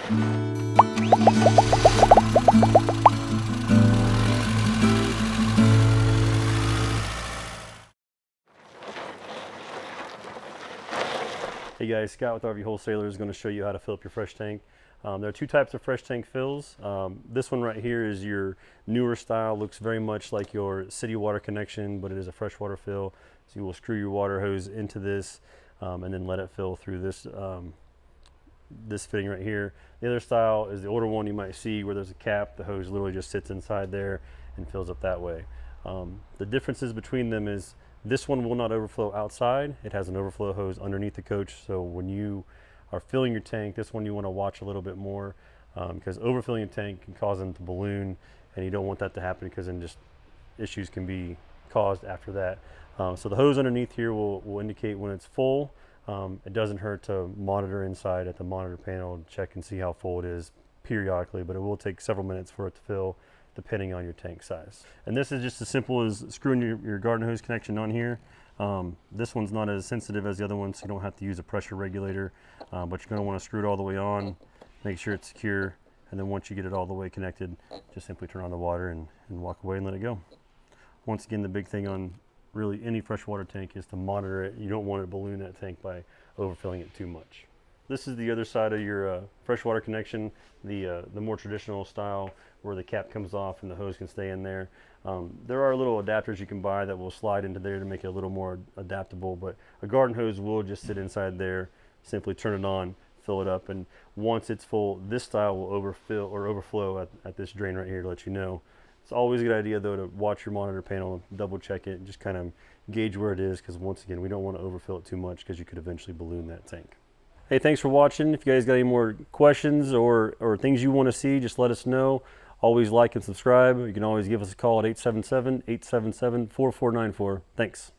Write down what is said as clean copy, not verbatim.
Hey guys, Scott with RV Wholesalers is going to show you how to fill up your fresh tank. There are two types of fresh tank fills. This one right here is your newer style, looks very much like your city water connection, but it is a freshwater fill. So you will screw your water hose into this and then let it fill through this this fitting right here. The other style is the older one you might see where there's a cap. The hose literally just sits inside there and fills up that way. The differences between them is this one will not overflow outside. It has an overflow hose underneath the coach, so when you are filling your tank, this one you want to watch a little bit more because overfilling your tank can cause them to balloon, and you don't want that to happen because then just issues can be caused after that. So the hose underneath here will indicate when it's full. It doesn't hurt to monitor inside at the monitor panel and check and see how full it is periodically, but it will take several minutes for it to fill depending on your tank size. And this is just as simple as screwing your garden hose connection on here. This one's not as sensitive as the other one, so you don't have to use a pressure regulator, but you're going to want to screw it all the way on, make sure it's secure, and then once you get it all the way connected, just simply turn on the water and walk away and let it go. Once again, the big thing on really any freshwater tank is to monitor it. You don't want to balloon that tank by overfilling it too much. This is the other side of your freshwater connection, the more traditional style where the cap comes off and the hose can stay in there. There are little adapters you can buy that will slide into there to make it a little more adaptable, but a garden hose will just sit inside there. Simply turn it on, fill it up, and once it's full, this style will overfill or overflow at this drain right here to let you know. It's always a good idea though to watch your monitor panel, double check it, and just kind of gauge where it is, because once again, we don't want to overfill it too much because you could eventually balloon that tank. Hey, thanks for watching. If you guys got any more questions or things you want to see, just let us know. Always like and subscribe. You can always give us a call at 877-877-4494. Thanks.